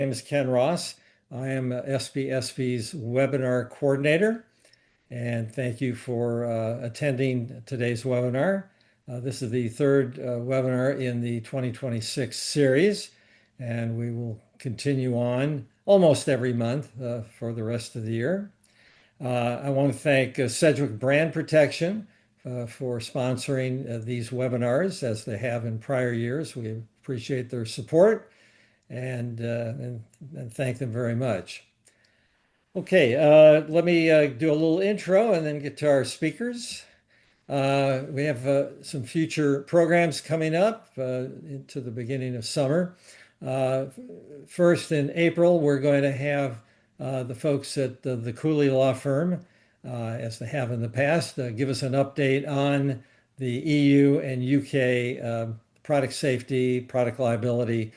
My name is Ken Ross. I am SPSP's webinar coordinator, and thank you for attending today's webinar. This is the third webinar in the 2026 series, and we will continue on almost every month for the rest of the year. I want to thank Sedgwick Brand Protection for sponsoring these webinars as they have in prior years. We appreciate their support and thank them very much. Okay, let me do a little intro and then get to our speakers. We have some future programs coming up into the beginning of summer. First in April, we're going to have the folks at the Cooley Law Firm, as they have in the past, give us an update on the EU and UK product safety, product liability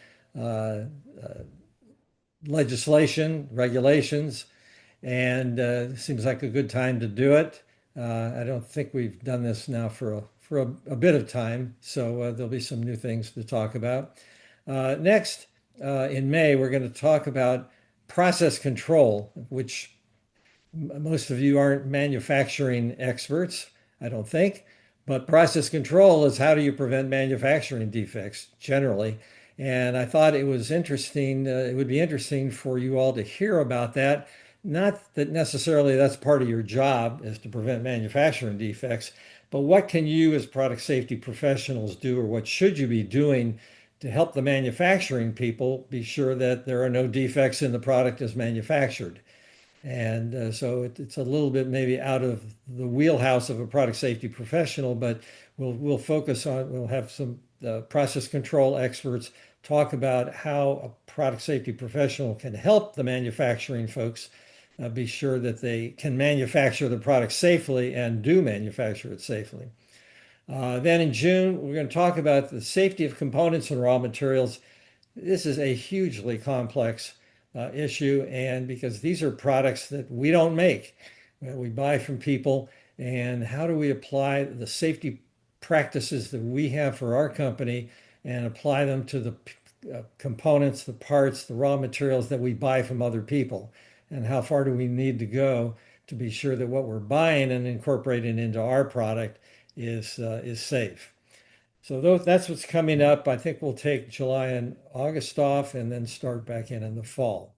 legislation, regulations, and seems like a good time to do it. I don't think we've done this now for a bit of time, so there'll be some new things to talk about. Next, in May, we're going to talk about process control, which most of you aren't manufacturing experts, I don't think, but process control is how do you prevent manufacturing defects generally. And I thought it was interesting, it would be interesting for you all to hear about that. Not that necessarily that's part of your job is to prevent manufacturing defects, but what can you as product safety professionals do, or what should you be doing to help the manufacturing people be sure that there are no defects in the product as manufactured? And so it's a little bit maybe out of the wheelhouse of a product safety professional, but we'll focus on, we'll have some process control experts talk about how a product safety professional can help the manufacturing folks be sure that they can manufacture the product safely and do manufacture it safely. Then in June, we're going to talk about the safety of components and raw materials. This is a hugely complex issue, and because these are products that we don't make, we buy from people, and how do we apply the safety practices that we have for our company and apply them to the components, the parts, the raw materials that we buy from other people, and how far do we need to go to be sure that what we're buying and incorporating into our product is safe. So that's what's coming up. I think we'll take July and August off and then start back in the fall.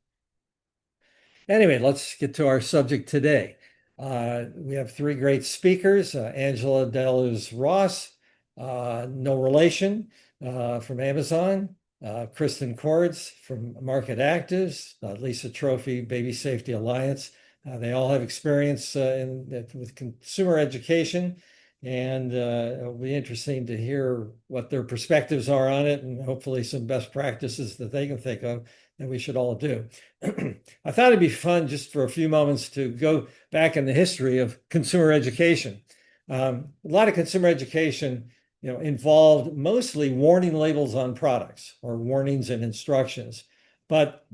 Anyway, let's get to our subject today. We have three great speakers. Angela Deluz Ross, no relation, from Amazon. Kristin Cordz from Market Actives, Lisa Trophy, Baby Safety Alliance. They all have experience with consumer education, and it'll be interesting to hear what their perspectives are on it, and hopefully some best practices that they can think of that we should all do. I thought it'd be fun just for a few moments to go back in the history of consumer education. A lot of consumer education involved mostly warning labels on products or warnings and instructions, but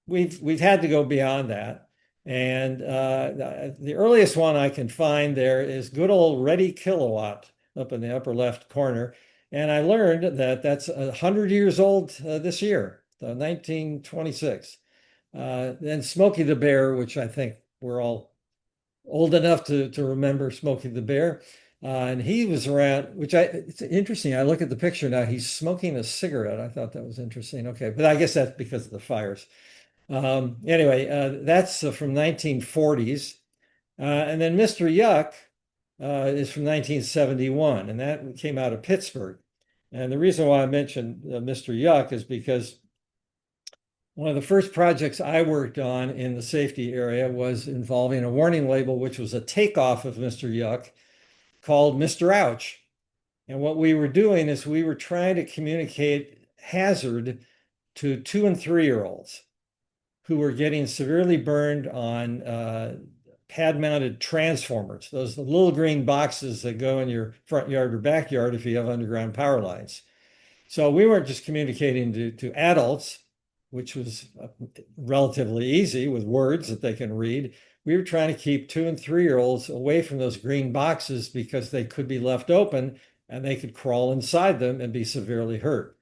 we've had to go beyond that. And the earliest one I can find there is good old Ready Kilowatt up in the upper left corner. And I learned that that's 100 years old this year, 1926. Then Smokey the Bear, which I think we're all old enough to remember Smokey the Bear. And he was around, it's interesting. I look at the picture now, he's smoking a cigarette. I thought that was interesting. Okay, but I guess that's because of the fires. Anyway, that's from 1940s. And then Mr. Yuck is from 1971, and that came out of Pittsburgh. And the reason why I mentioned Mr. Yuck is because one of the first projects I worked on in the safety area was involving a warning label, which was a takeoff of Mr. Yuck, called Mr. Ouch. And what we were doing is we were trying to communicate hazard to 2- and 3-year-olds who were getting severely burned on pad-mounted transformers, those little green boxes that go in your front yard or backyard if you have underground power lines. So we weren't just communicating to adults, which was relatively easy with words that they can read. We were trying to keep 2- and 3-year-olds away from those green boxes because they could be left open and they could crawl inside them and be severely hurt.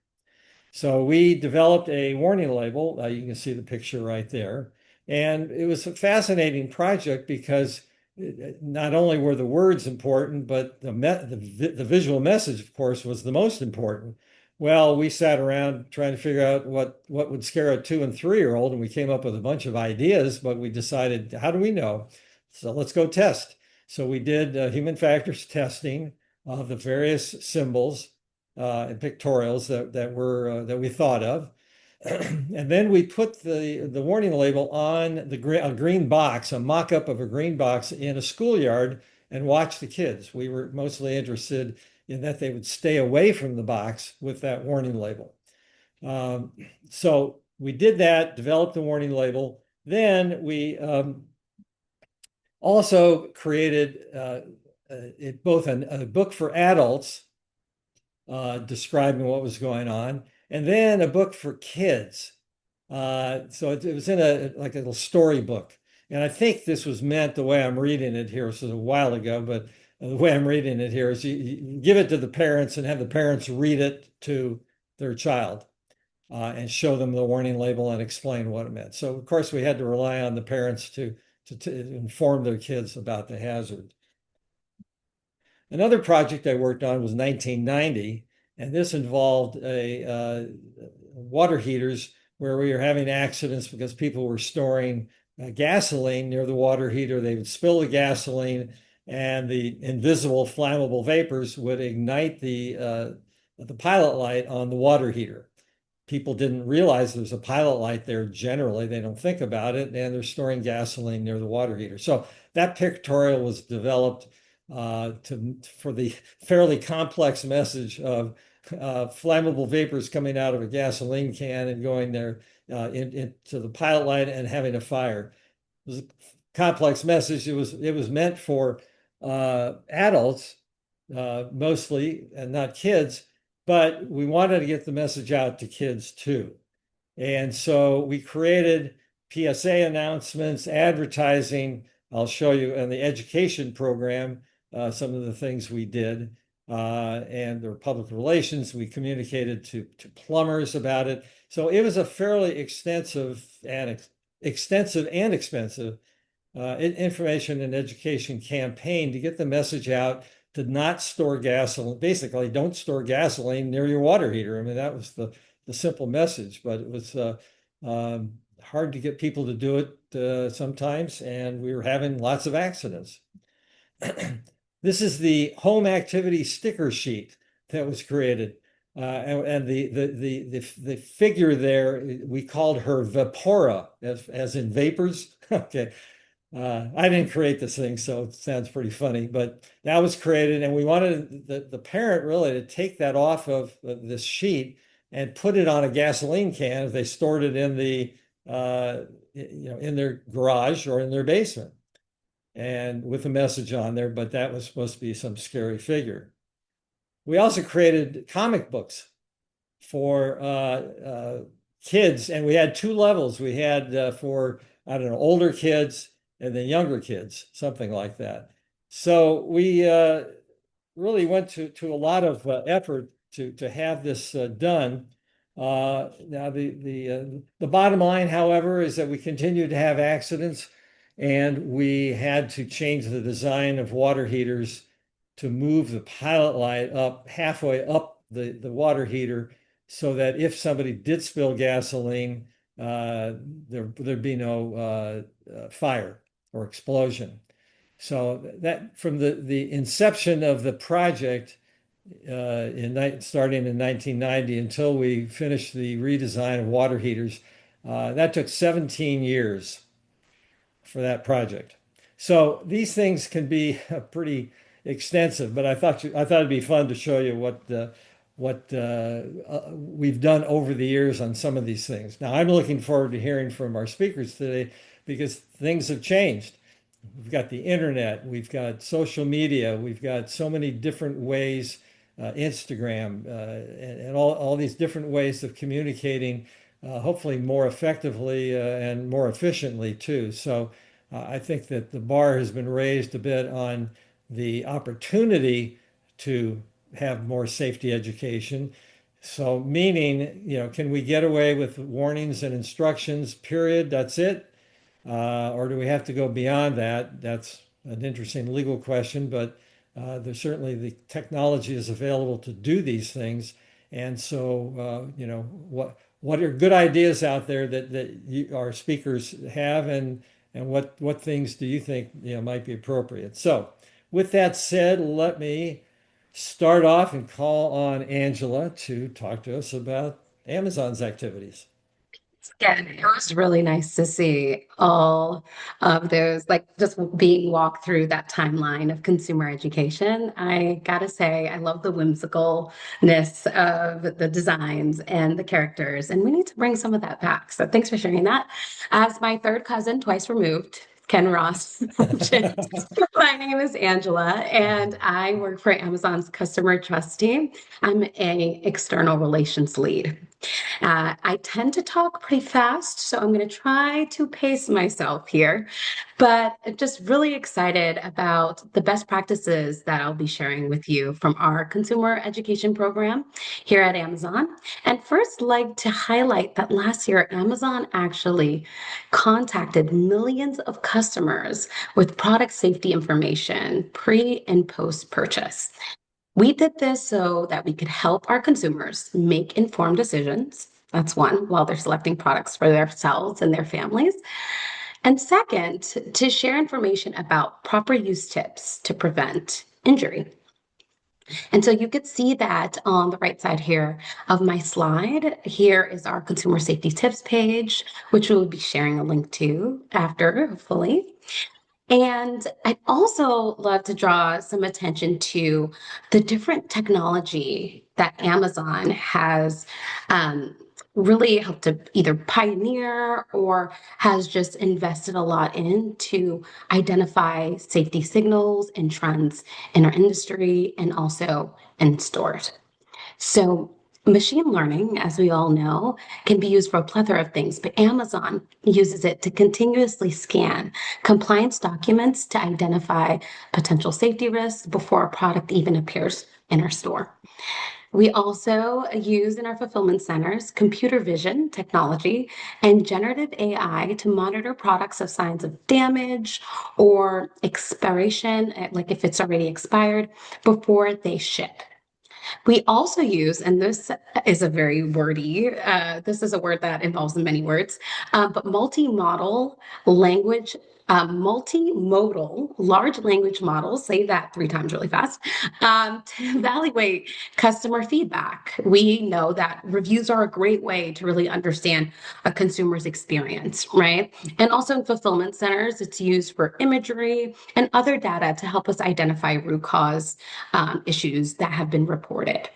So we developed a warning label. You can see the picture right there. And it was a fascinating project because not only were the words important, but the visual message, of course, was the most important. Well, we sat around trying to figure out what would scare a 2 and 3-year-old, and we came up with a bunch of ideas, but we decided, how do we know? So let's go test. So we did human factors testing of the various symbols and pictorials that we thought of. And then we put the warning label on a green box, a mock-up of a green box in a schoolyard, and watch the kids. We were mostly interested in that they would stay away from the box with that warning label. Um, so we did that, developed the warning label. Then we also created both a book for adults describing what was going on, and then a book for kids. So it was in like a little storybook. And I think this was meant the way I'm reading it here. This was a while ago, but the way I'm reading it here is you give it to the parents and have the parents read it to their child and show them the warning label and explain what it meant. So of course we had to rely on the parents to inform their kids about the hazard. Another project I worked on was 1990, and this involved water heaters where we were having accidents because people were storing gasoline near the water heater. They would spill the gasoline, and the invisible flammable vapors would ignite the pilot light on the water heater. People didn't realize there's a pilot light there generally. They don't think about it, and they're storing gasoline near the water heater. So that pictorial was developed for the fairly complex message of flammable vapors coming out of a gasoline can and going there into the pilot light and having a fire. It was a complex message. It was meant for adults mostly, and not kids, but we wanted to get the message out to kids too. And so we created PSA announcements, advertising. I'll show you in the education program some of the things we did. And their public relations, we communicated to plumbers about it. So it was a fairly extensive and expensive information and education campaign to get the message out to not store gasoline. Basically, don't store gasoline near your water heater. I mean, that was the simple message, but it was hard to get people to do it sometimes, and we were having lots of accidents. This is the home activity sticker sheet that was created. And the figure there, we called her Vapora, as in vapors. Okay. I didn't create this thing, so it sounds pretty funny, but that was created, and we wanted the parent really to take that off of this sheet and put it on a gasoline can if they stored it in in their garage or in their basement, and with a message on there, but that was supposed to be some scary figure. We also created comic books for kids, and we had two levels. We had for, I don't know, older kids and then younger kids, something like that. So we really went to a lot of effort to have this done. Now the bottom line, however, is that we continued to have accidents, and we had to change the design of water heaters to move the pilot light up halfway up the water heater so that if somebody did spill gasoline, there'd be no fire or explosion. So that from the inception of the project starting in 1990 until we finished the redesign of water heaters, that took 17 years for that project. So these things can be pretty extensive, but I thought it'd be fun to show you what we've done over the years on some of these things. Now, I'm looking forward to hearing from our speakers today because things have changed. We've got the internet, we've got social media, we've got so many different ways, Instagram, and all these different ways of communicating, hopefully more effectively and more efficiently too. So I think that the bar has been raised a bit on the opportunity to have more safety education. So meaning, can we get away with warnings and instructions, period? That's it? Or do we have to go beyond that? That's an interesting legal question, but there's certainly the technology is available to do these things. And so, what are good ideas out there that our speakers have, and what things do you think might be appropriate? So, with that said, let me start off and call on Angela to talk to us about Amazon's activities. Again, it was really nice to see all of those, like just being walked through that timeline of consumer education. I gotta say, I love the whimsicalness of the designs and the characters, and we need to bring some of that back. So thanks for sharing that. As my third cousin, twice removed, Ken Ross. My name is Angela, and I work for Amazon's customer trust team. I'm a external relations lead. I tend to talk pretty fast, so I'm going to try to pace myself here, but I'm just really excited about the best practices that I'll be sharing with you from our consumer education program here at Amazon. And first, like to highlight that last year, Amazon actually contacted millions of customers with product safety information pre and post purchase. We did this so that we could help our consumers make informed decisions. That's one, while they're selecting products for themselves and their families. And second, to share information about proper use tips to prevent injury. And so you could see that on the right side here of my slide. Here is our consumer safety tips page, which we'll be sharing a link to after, hopefully. And I'd also love to draw some attention to the different technology that Amazon has really helped to either pioneer or has just invested a lot in to identify safety signals and trends in our industry and also in stores. So, machine learning, as we all know, can be used for a plethora of things, but Amazon uses it to continuously scan compliance documents to identify potential safety risks before a product even appears in our store. We also use in our fulfillment centers computer vision technology and generative AI to monitor products of signs of damage or expiration, like if it's already expired, before they ship. We also use, and this is a very wordy, this is a word that involves many words, but multi-model language, multimodal large language models, say that three times really fast, to evaluate customer feedback. We know that reviews are a great way to really understand a consumer's experience, right? And also in fulfillment centers, it's used for imagery and other data to help us identify root cause issues that have been reported.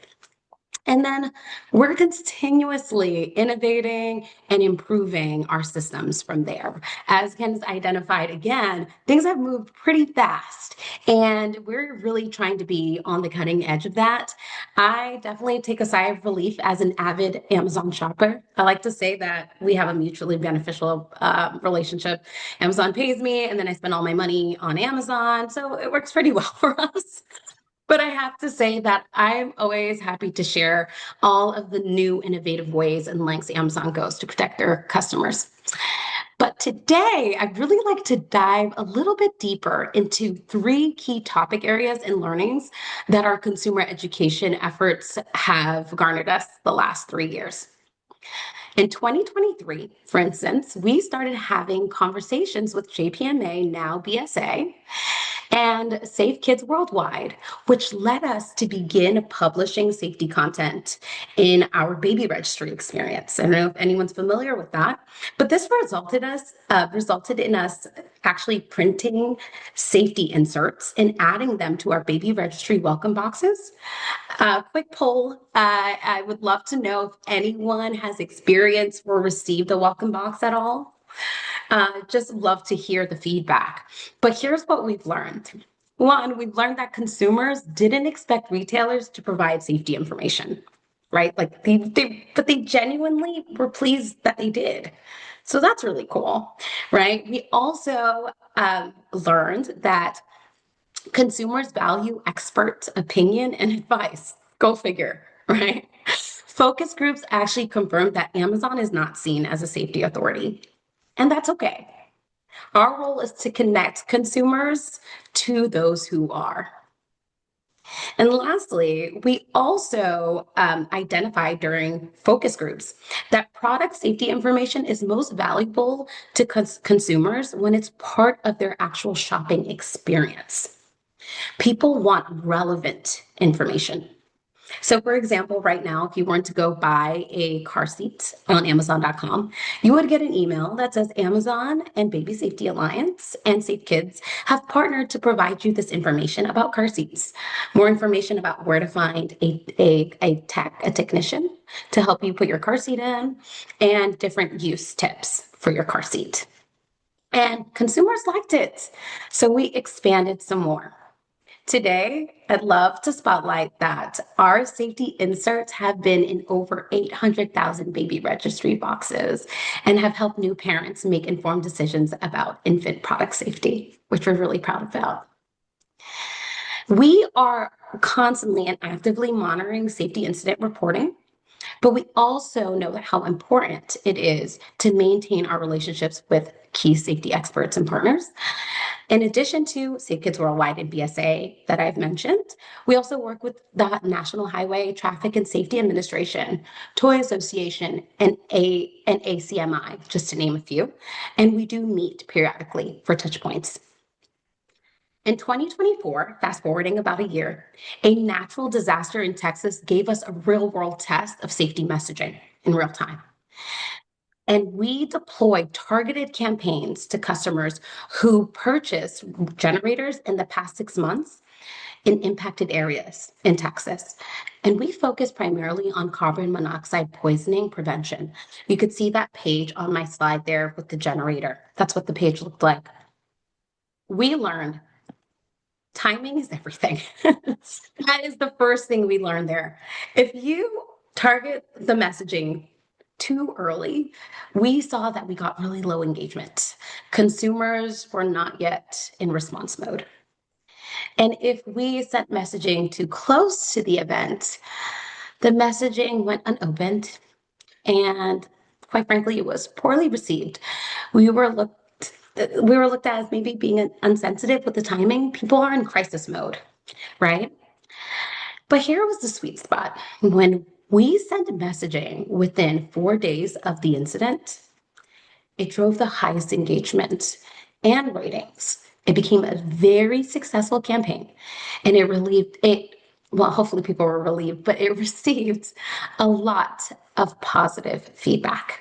And then we're continuously innovating and improving our systems from there. As Ken's identified again, things have moved pretty fast, and we're really trying to be on the cutting edge of that. I definitely take a sigh of relief as an avid Amazon shopper. I like to say that we have a mutually beneficial relationship. Amazon pays me, and then I spend all my money on Amazon, so it works pretty well for us. But I have to say that I'm always happy to share all of the new innovative ways and lengths Amazon goes to protect their customers. But today, I'd really like to dive a little bit deeper into three key topic areas and learnings that our consumer education efforts have garnered us the last 3 years. In 2023, for instance, we started having conversations with JPMA, now BSA, and Safe Kids Worldwide, which led us to begin publishing safety content in our baby registry experience. I don't know if anyone's familiar with that, but this resulted in us actually printing safety inserts and adding them to our baby registry welcome boxes. Quick poll. I would love to know if anyone has experienced or received a welcome box at all. Just love to hear the feedback. But here's what we've learned. One, we've learned that consumers didn't expect retailers to provide safety information, right? Like but they genuinely were pleased that they did. So that's really cool, right? We also learned that consumers value expert opinion and advice. Go figure, right? Focus groups actually confirmed that Amazon is not seen as a safety authority, and that's okay. Our role is to connect consumers to those who are. And lastly, we also identified during focus groups that product safety information is most valuable to consumers when it's part of their actual shopping experience. People want relevant information. So, for example, right now, if you weren't to go buy a car seat on Amazon.com, you would get an email that says Amazon and Baby Safety Alliance and Safe Kids have partnered to provide you this information about car seats, more information about where to find a technician to help you put your car seat in, and different use tips for your car seat. And consumers liked it. So we expanded some more. Today, I'd love to spotlight that our safety inserts have been in over 800,000 baby registry boxes and have helped new parents make informed decisions about infant product safety, which we're really proud about. We are constantly and actively monitoring safety incident reporting, but we also know how important it is to maintain our relationships with key safety experts and partners. In addition to Safe Kids Worldwide and BSA that I've mentioned, we also work with the National Highway Traffic and Safety Administration, Toy Association, and ACMI, just to name a few. And we do meet periodically for touch points. In 2024, fast forwarding about a year, a natural disaster in Texas gave us a real world test of safety messaging in real time. And we deployed targeted campaigns to customers who purchased generators in the past 6 months in impacted areas in Texas. And we focused primarily on carbon monoxide poisoning prevention. You could see that page on my slide there with the generator. That's what the page looked like. We learned timing is everything. That is the first thing we learned there. If you target the messaging too early, we saw that we got really low engagement. Consumers were not yet in response mode. And if we sent messaging too close to the event, the messaging went unopened. And quite frankly, it was poorly received. We were looked at as maybe being unsensitive with the timing. People are in crisis mode, right? But here was the sweet spot. When we sent messaging within 4 days of the incident, it drove the highest engagement and ratings. It became a very successful campaign, and it relieved it. Well, hopefully people were relieved, but it received a lot of positive feedback.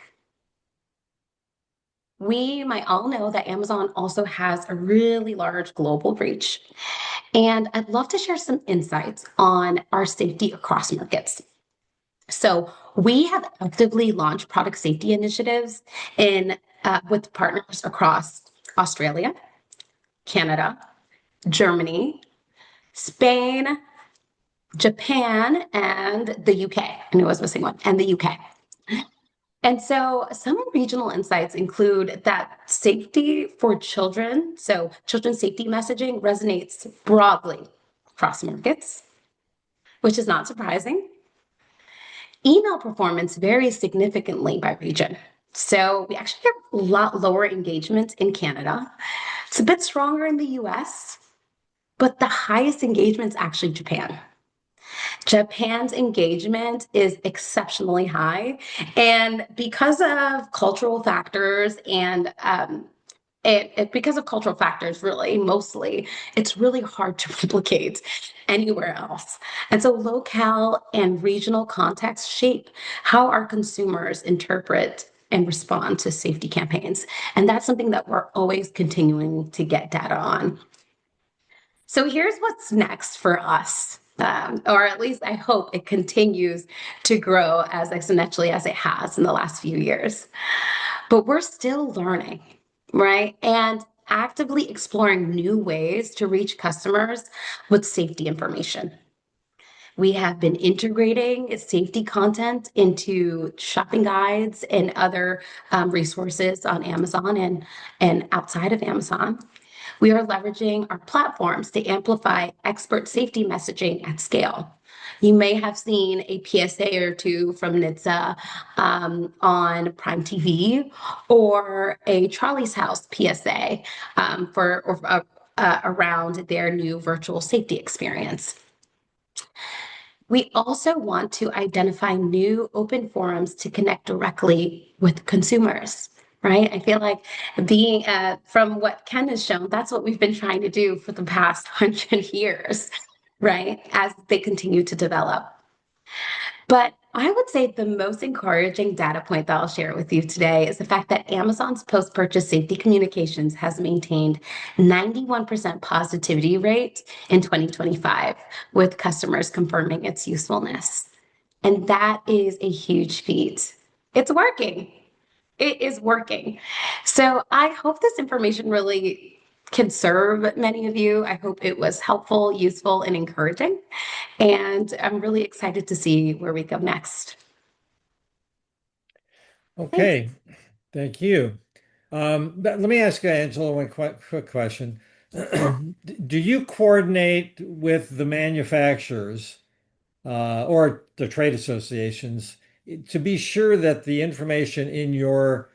We might all know that Amazon also has a really large global reach, and I'd love to share some insights on our safety across markets. So we have actively launched product safety initiatives with partners across Australia, Canada, Germany, Spain, Japan, and the UK. I knew I was missing one, and the UK. And so some regional insights include that safety for children, so children's safety messaging resonates broadly across markets, which is not surprising. Email performance varies significantly by region. So we actually have a lot lower engagement in Canada. It's a bit stronger in the US, but the highest engagement is actually Japan. Japan's engagement is exceptionally high. And because of cultural factors because of cultural factors, really, mostly, it's really hard to replicate anywhere else. And so locale and regional context shape how our consumers interpret and respond to safety campaigns. And that's something that we're always continuing to get data on. So here's what's next for us. Or at least I hope it continues to grow as exponentially as it has in the last few years. But we're still learning, right? And actively exploring new ways to reach customers with safety information. We have been integrating safety content into shopping guides and other resources on Amazon and outside of Amazon. We are leveraging our platforms to amplify expert safety messaging at scale. You may have seen a PSA or two from NHTSA on Prime TV, or a Charlie's House PSA around their new virtual safety experience. We also want to identify new open forums to connect directly with consumers, right? I feel like being from what Ken has shown, that's what we've been trying to do for the past 100 years, right? As they continue to develop. But I would say the most encouraging data point that I'll share with you today is the fact that Amazon's post-purchase safety communications has maintained 91% positivity rate in 2025, with customers confirming its usefulness. And that is a huge feat. It's working. It is working. So I hope this information really can serve many of you. I hope it was helpful, useful, and encouraging. And I'm really excited to see where we go next. Thanks. Okay, thank you. But let me ask you, Angela, one quick question. Yeah. Do you coordinate with the manufacturers or the trade associations to be sure that the information in your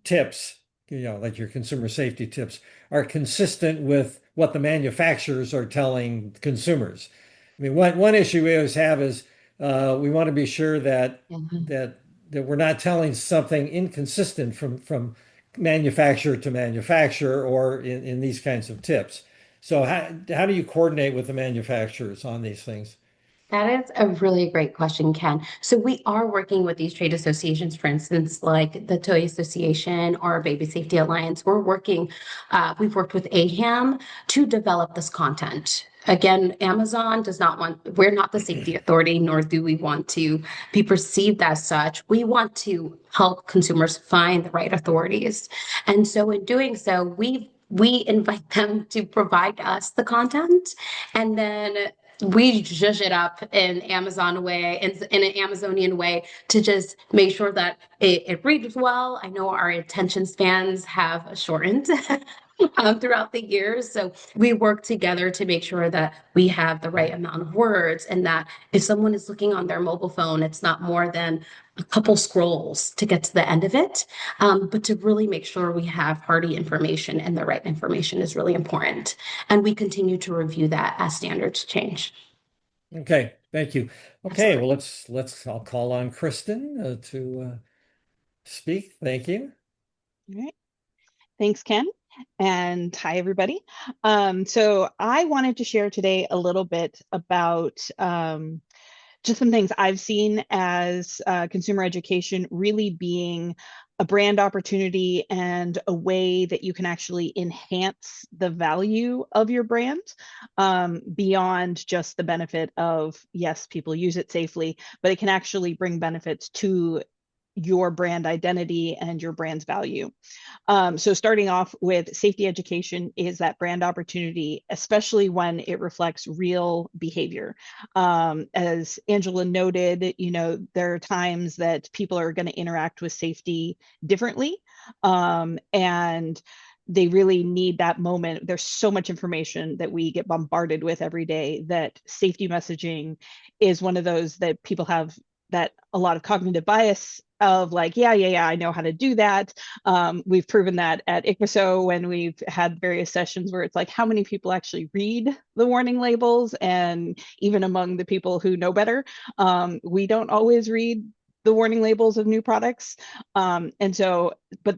tips, like your consumer safety tips, are consistent with what the manufacturers are telling consumers? I mean, one issue we always have is we want to be sure that Mhm. that that we're not telling something inconsistent from manufacturer to manufacturer or in these kinds of tips. So how do you coordinate with the manufacturers on these things? That is a really great question, Ken. So we are working with these trade associations, for instance, like the Toy Association or Baby Safety Alliance. We've worked with AHAM to develop this content. Again, Amazon does not want, we're not the safety authority, nor do we want to be perceived as such. We want to help consumers find the right authorities. And so in doing so, we invite them to provide us the content, and then we zhuzh it up in Amazon way, in an Amazonian way, to just make sure that it reads well. I know our attention spans have shortened throughout the years. So we work together to make sure that we have the right amount of words, and that if someone is looking on their mobile phone, it's not more than a couple scrolls to get to the end of it. But to really make sure we have hearty information and the right information is really important. And we continue to review that as standards change. Okay, thank you. Okay, well Absolutely. I'll call on Kristen to speak. Thank you. All right. Thanks, Ken. And hi, everybody. So I wanted to share today a little bit about just some things I've seen as consumer education really being a brand opportunity and a way that you can actually enhance the value of your brand, beyond just the benefit of, yes, people use it safely, but it can actually bring benefits to your brand identity and your brand's value. So starting off with safety education is that brand opportunity, especially when it reflects real behavior. As Angela noted, there are times that people are going to interact with safety differently. And they really need that moment. There's so much information that we get bombarded with every day that safety messaging is one of those that people have that a lot of cognitive bias of, like, yeah, I know how to do that. We've proven that at ICMSO when we've had various sessions where it's like, how many people actually read the warning labels? And even among the people who know better, we don't always read the warning labels of new products. But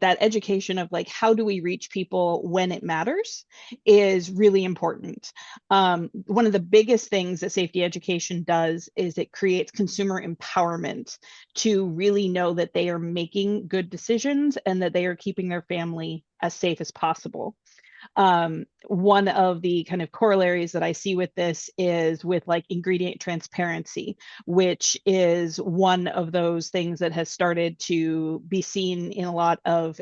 that education of, like, how do we reach people when it matters is really important. One of the biggest things that safety education does is it creates consumer empowerment to really know that they are making good decisions and that they are keeping their family as safe as possible. One of the kind of corollaries that I see with this is with, like, ingredient transparency, which is one of those things that has started to be seen in a lot of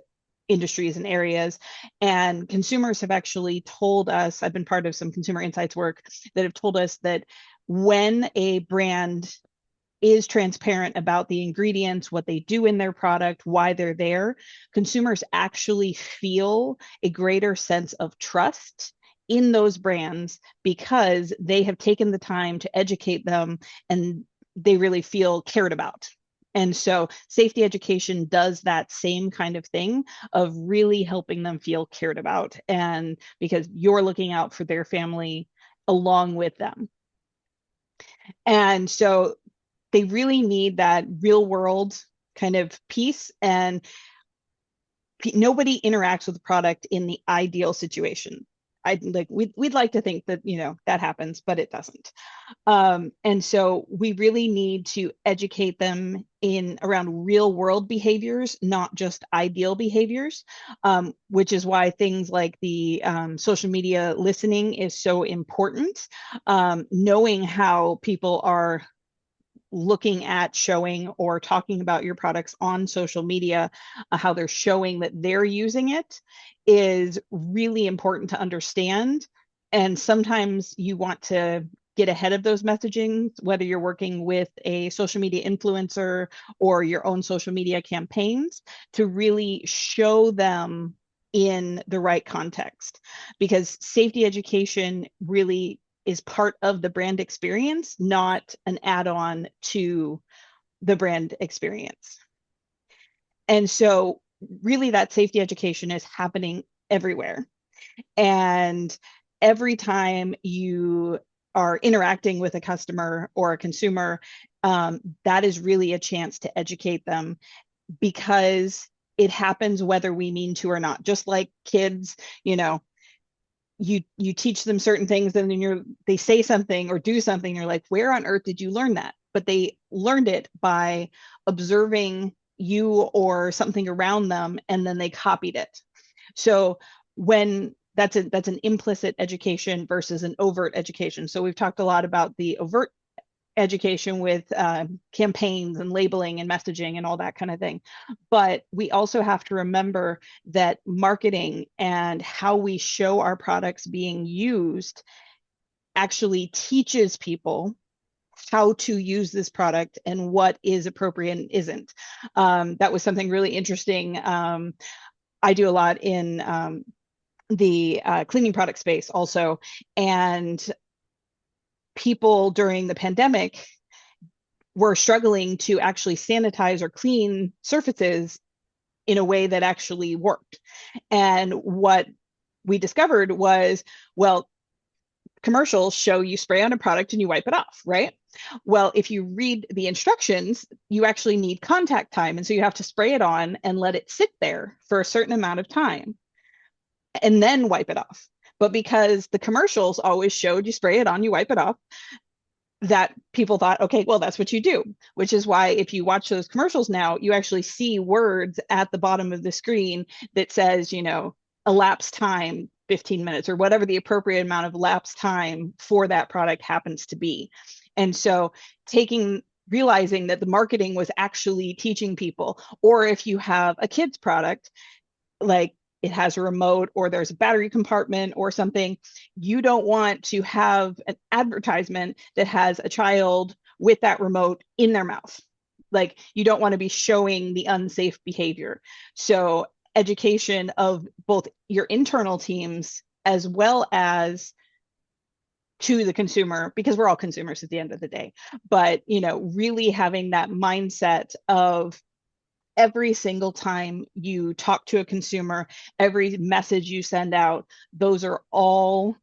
industries and areas. And consumers have actually told us, I've been part of some consumer insights work that have told us that when a brand is transparent about the ingredients, what they do in their product, why they're there, consumers actually feel a greater sense of trust in those brands because they have taken the time to educate them and they really feel cared about. And so safety education does that same kind of thing of really helping them feel cared about, and because you're looking out for their family along with them. And so they really need that real world kind of piece, and nobody interacts with the product in the ideal situation. We'd like to think that, that happens, but it doesn't. And so we really need to educate them in around real world behaviors, not just ideal behaviors, which is why things like the social media listening is so important. Knowing how people are looking at, showing, or talking about your products on social media, how they're showing that they're using it is really important to understand. And sometimes you want to get ahead of those messaging, whether you're working with a social media influencer or your own social media campaigns, to really show them in the right context, because safety education really is part of the brand experience, not an add-on to the brand experience. And so really that safety education is happening everywhere. And every time you are interacting with a customer or a consumer, that is really a chance to educate them, because it happens whether we mean to or not. Just like kids, you teach them certain things, and then they say something or do something, you're like, where on earth did you learn that? But they learned it by observing you or something around them, and then they copied it. So when that's an implicit education versus an overt education. So we've talked a lot about the overt education with campaigns and labeling and messaging and all that kind of thing. But we also have to remember that marketing and how we show our products being used actually teaches people how to use this product and what is appropriate and isn't. That was something really interesting. I do a lot in the cleaning product space also. And people during the pandemic were struggling to actually sanitize or clean surfaces in a way that actually worked. And what we discovered was, well, commercials show you spray on a product and you wipe it off, right? Well, if you read the instructions, you actually need contact time. And so you have to spray it on and let it sit there for a certain amount of time and then wipe it off. But because the commercials always showed you spray it on, you wipe it off, that people thought, okay, well, that's what you do, which is why if you watch those commercials now, you actually see words at the bottom of the screen that says, elapsed time, 15 minutes, or whatever the appropriate amount of elapsed time for that product happens to be. And so realizing that the marketing was actually teaching people, or if you have a kid's product, like it has a remote or there's a battery compartment or something, you don't want to have an advertisement that has a child with that remote in their mouth. Like, you don't want to be showing the unsafe behavior. So education of both your internal teams as well as to the consumer, because we're all consumers at the end of the day, but really having that mindset of every single time you talk to a consumer, every message you send out, those are all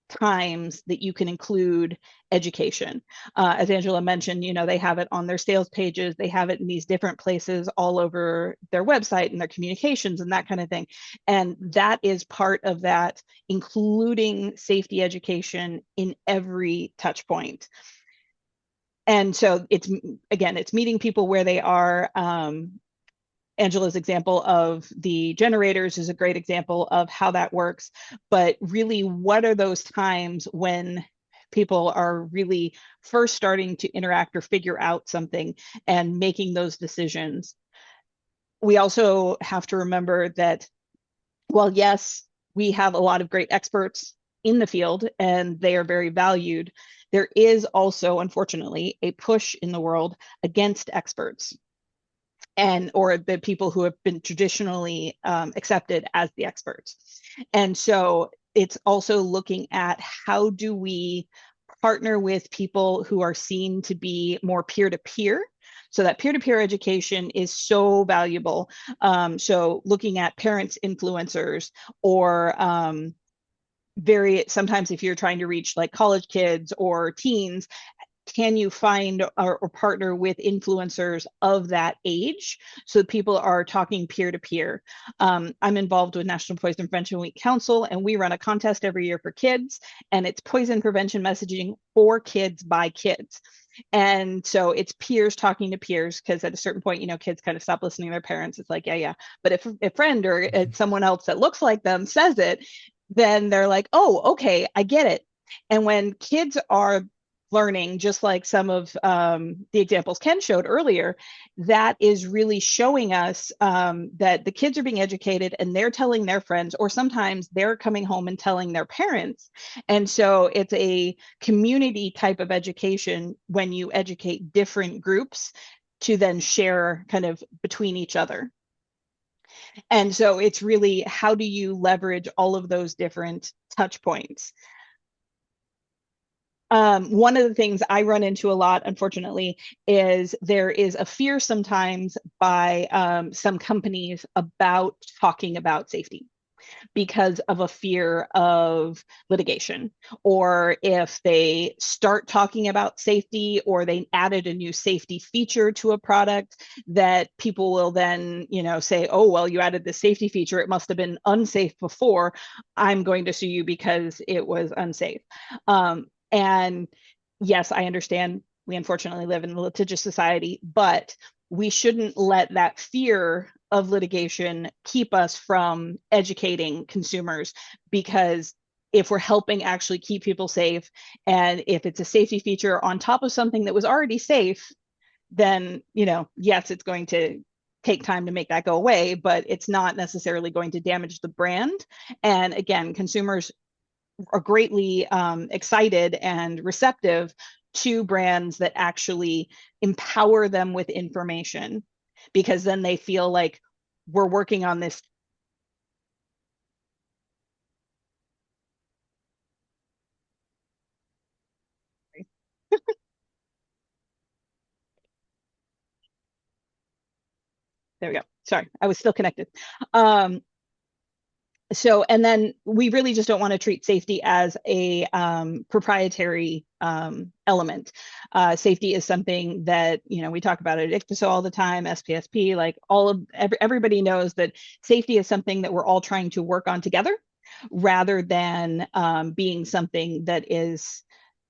times that you can include education. As Angela mentioned, they have it on their sales pages, they have it in these different places all over their website and their communications and that kind of thing. And that is part of that, including safety education in every touch point. And so it's meeting people where they are. Angela's example of the generators is a great example of how that works. But really, what are those times when people are really first starting to interact or figure out something and making those decisions? We also have to remember that, while yes, we have a lot of great experts in the field and they are very valued, there is also, unfortunately, a push in the world against experts, or the people who have been traditionally accepted as the experts. And so it's also looking at how do we partner with people who are seen to be more peer-to-peer. So that peer-to-peer education is so valuable. So looking at parents, influencers, or sometimes if you're trying to reach like college kids or teens, can you find or partner with influencers of that age so people are talking peer to peer? I'm involved with National Poison Prevention Week Council, and we run a contest every year for kids, and it's poison prevention messaging for kids by kids. And so it's peers talking to peers, because at a certain point, kids kind of stop listening to their parents. It's like, yeah. But if a friend or someone else that looks like them says it, then they're like, oh, okay, I get it. And when kids are learning, just like some of the examples Ken showed earlier, that is really showing us that the kids are being educated and they're telling their friends, or sometimes they're coming home and telling their parents. And so it's a community type of education when you educate different groups to then share kind of between each other. And so it's really, how do you leverage all of those different touch points? One of the things I run into a lot, unfortunately, is there is a fear sometimes by some companies about talking about safety because of a fear of litigation. Or if they start talking about safety, or they added a new safety feature to a product, that people will then, say, oh, well, you added this safety feature, it must have been unsafe before, I'm going to sue you because it was unsafe. And yes, I understand we unfortunately live in a litigious society, but we shouldn't let that fear of litigation keep us from educating consumers, because if we're helping actually keep people safe, and if it's a safety feature on top of something that was already safe, then, yes, it's going to take time to make that go away, but it's not necessarily going to damage the brand. And again, consumers are greatly excited and receptive to brands that actually empower them with information, because then they feel like we're working on this. There we go. Sorry, I was still connected. So, and then we really just don't want to treat safety as a proprietary element. Safety is something that, we talk about at ICPSO all the time, SPSP, like everybody knows that safety is something that we're all trying to work on together, rather than being something that is,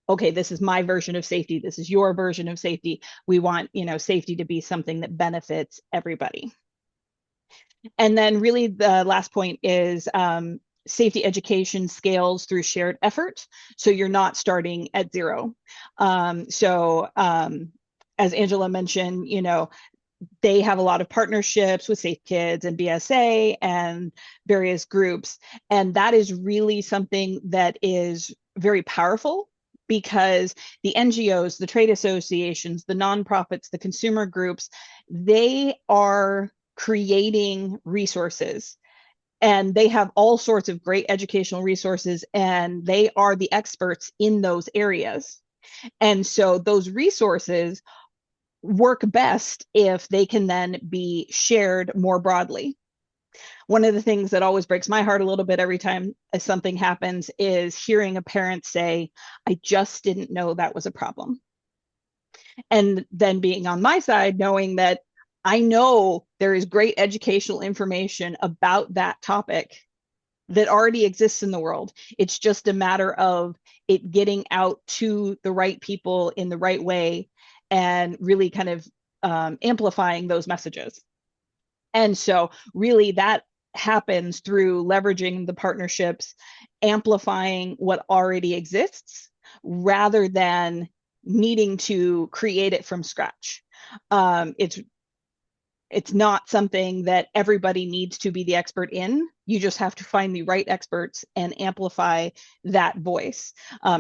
okay, this is my version of safety, this is your version of safety. We want, safety to be something that benefits everybody. And then really the last point is safety education scales through shared effort. So you're not starting at zero. As Angela mentioned, they have a lot of partnerships with Safe Kids and BSA and various groups. And that is really something that is very powerful, because the NGOs, the trade associations, the nonprofits, the consumer groups, they are creating resources, and they have all sorts of great educational resources, and they are the experts in those areas. And so those resources work best if they can then be shared more broadly. One of the things that always breaks my heart a little bit every time something happens is hearing a parent say, I just didn't know that was a problem. And then being on my side, knowing that I know there is great educational information about that topic that already exists in the world. It's just a matter of it getting out to the right people in the right way, and really kind of amplifying those messages. And so really that happens through leveraging the partnerships, amplifying what already exists, rather than needing to create it from scratch. It's not something that everybody needs to be the expert in. You just have to find the right experts and amplify that voice.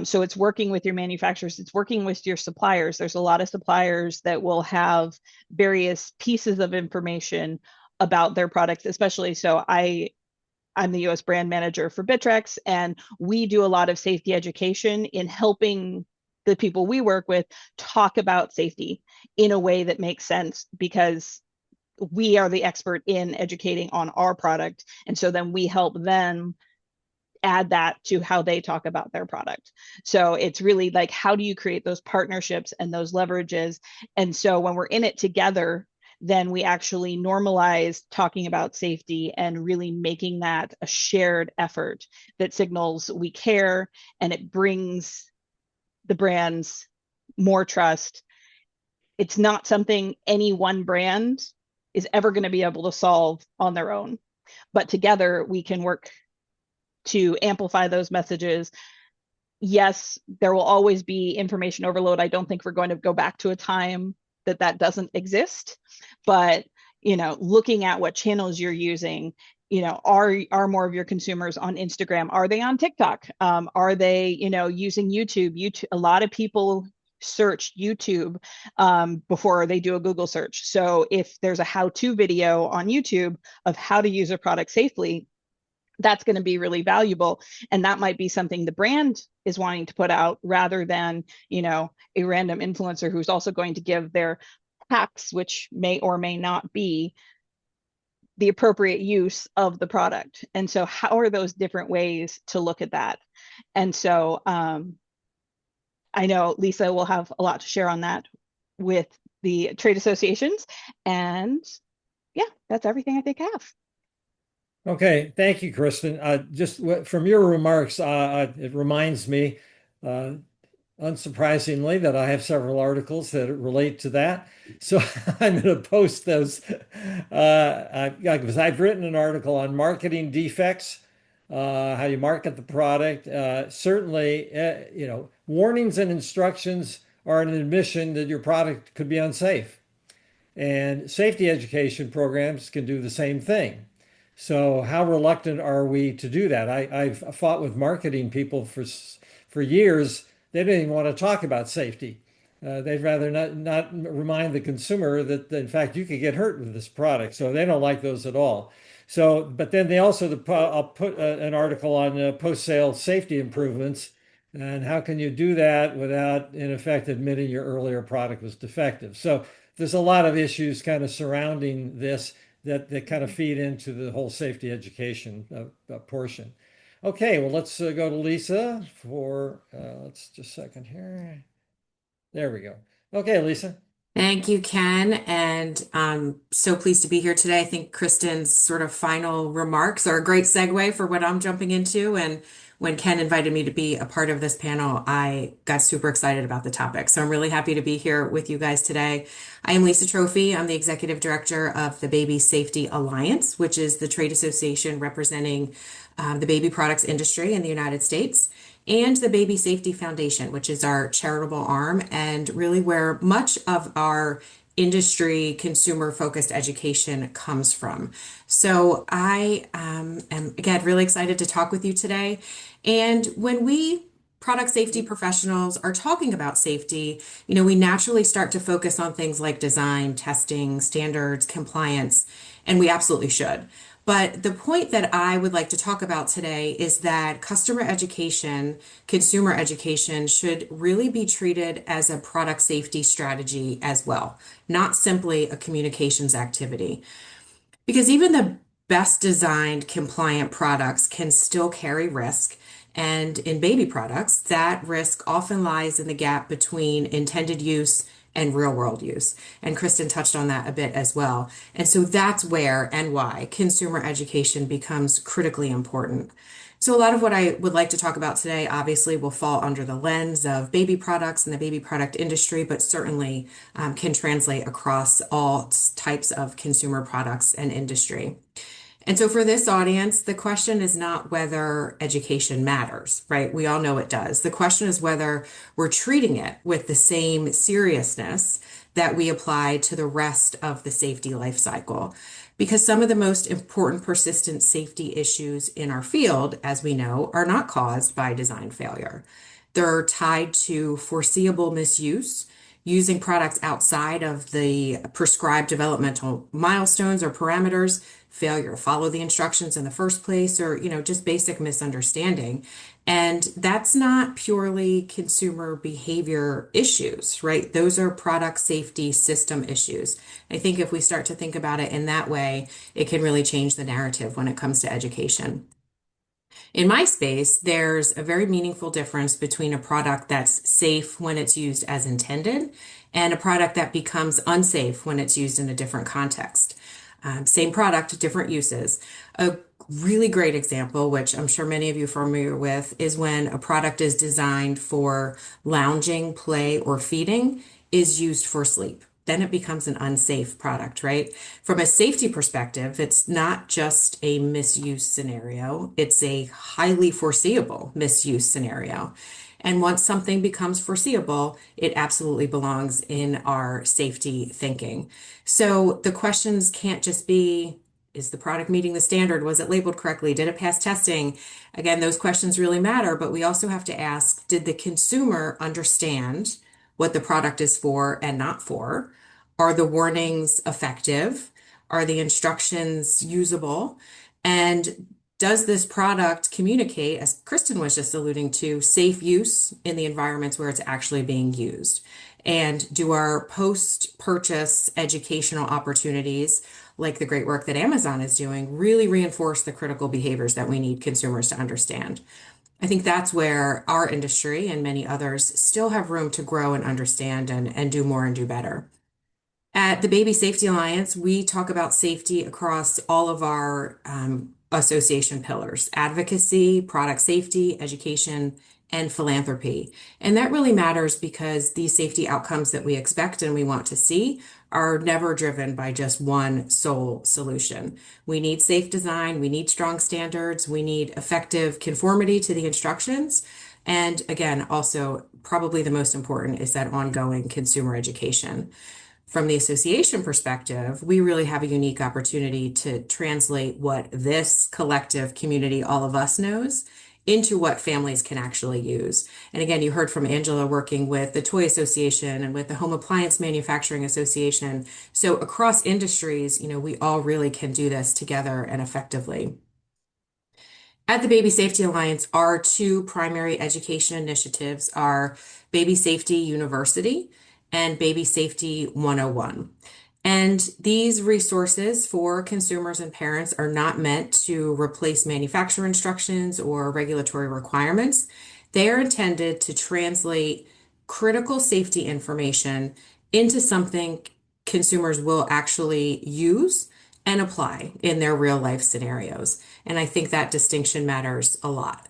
So it's working with your manufacturers, it's working with your suppliers. There's a lot of suppliers that will have various pieces of information about their products, especially. So I I'm the US brand manager for Bitrex, and we do a lot of safety education in helping the people we work with talk about safety in a way that makes sense, because we are the expert in educating on our product. And so then we help them add that to how they talk about their product. So it's really like, how do you create those partnerships and those leverages? And so when we're in it together, then we actually normalize talking about safety and really making that a shared effort that signals we care, and it brings the brands more trust. It's not something any one brand is ever going to be able to solve on their own, but together we can work to amplify those messages. Yes, there will always be information overload. I don't think we're going to go back to a time that that doesn't exist, but looking at what channels you're using, are more of your consumers on Instagram? Are they on TikTok? Are they using YouTube? A lot of people search YouTube before they do a Google search. So if there's a how-to video on YouTube of how to use a product safely, that's going to be really valuable. And that might be something the brand is wanting to put out, rather than, a random influencer who's also going to give their hacks, which may or may not be the appropriate use of the product. And so how are those different ways to look at that? And so I know Lisa will have a lot to share on that with the trade associations. And yeah, that's everything I think I have. Okay, thank you, Kristin. Just from your remarks, it reminds me, uh, unsurprisingly, that I have several articles that relate to that. So I'm going to post those because I've written an article on marketing defects, how you market the product. Certainly, warnings and instructions are an admission that your product could be unsafe. And safety education programs can do the same thing. So how reluctant are we to do that? I've fought with marketing people for years. They don't even want to talk about safety. They'd rather not remind the consumer that in fact you could get hurt with this product. So they don't like those at all. So, but then I'll put an article on post-sale safety improvements, and how can you do that without, in effect, admitting your earlier product was defective. So there's a lot of issues kind of surrounding this that kind of feed into the whole safety education portion. Okay, well, let's go to Lisa for, let's just a second here. There we go. Okay, Lisa. Thank you, Ken, and I'm so pleased to be here today. I think Kristin's sort of final remarks are a great segue for what I'm jumping into. And when Ken invited me to be a part of this panel, I got super excited about the topic. So I'm really happy to be here with you guys today. I am Lisa Trophy. I'm the executive director of the Baby Safety Alliance, which is the trade association representing the baby products industry in the United States, and the Baby Safety Foundation, which is our charitable arm and really where much of our industry consumer focused education comes from. So I am, again, really excited to talk with you today. And when we product safety professionals are talking about safety, we naturally start to focus on things like design, testing, standards, compliance, and we absolutely should. But the point that I would like to talk about today is that customer education, consumer education should really be treated as a product safety strategy as well, not simply a communications activity. Because even the best designed compliant products can still carry risk. And in baby products, that risk often lies in the gap between intended use and real world use. And Kristin touched on that a bit as well. And so that's where and why consumer education becomes critically important. So a lot of what I would like to talk about today obviously will fall under the lens of baby products and the baby product industry, but certainly can translate across all types of consumer products and industry. And so for this audience, the question is not whether education matters, right? We all know it does. The question is whether we're treating it with the same seriousness that we apply to the rest of the safety life cycle. Because some of the most important persistent safety issues in our field, as we know, are not caused by design failure. They're tied to foreseeable misuse, using products outside of the prescribed developmental milestones or parameters, failure to follow the instructions in the first place, or, just basic misunderstanding. And that's not purely consumer behavior issues, right? Those are product safety system issues. I think if we start to think about it in that way, it can really change the narrative when it comes to education. In my space, there's a very meaningful difference between a product that's safe when it's used as intended and a product that becomes unsafe when it's used in a different context. Same product, different uses. A really great example, which I'm sure many of you are familiar with, is when a product is designed for lounging, play, or feeding, is used for sleep. Then it becomes an unsafe product, right? From a safety perspective, it's not just a misuse scenario, it's a highly foreseeable misuse scenario. And once something becomes foreseeable, it absolutely belongs in our safety thinking. So the questions can't just be, is the product meeting the standard? Was it labeled correctly? Did it pass testing? Again, those questions really matter, but we also have to ask, did the consumer understand what the product is for and not for? Are the warnings effective? Are the instructions usable? And does this product communicate, as Kristin was just alluding to, safe use in the environments where it's actually being used? And do our post-purchase educational opportunities, like the great work that Amazon is doing, really reinforce the critical behaviors that we need consumers to understand? I think that's where our industry and many others still have room to grow and understand and do more and do better. At the Baby Safety Alliance, we talk about safety across all of our association pillars: advocacy, product safety, education, and philanthropy. And that really matters because these safety outcomes that we expect and we want to see are never driven by just one sole solution. We need safe design, we need strong standards, we need effective conformity to the instructions. And again, also, probably the most important is that ongoing consumer education. From the association perspective, we really have a unique opportunity to translate what this collective community, all of us, knows into what families can actually use. And again, you heard from Angela working with the Toy Association and with the Home Appliance Manufacturing Association. So across industries, we all really can do this together and effectively. At the Baby Safety Alliance, our two primary education initiatives are Baby Safety University and Baby Safety 101. And these resources for consumers and parents are not meant to replace manufacturer instructions or regulatory requirements. They are intended to translate critical safety information into something consumers will actually use and apply in their real life scenarios. And I think that distinction matters a lot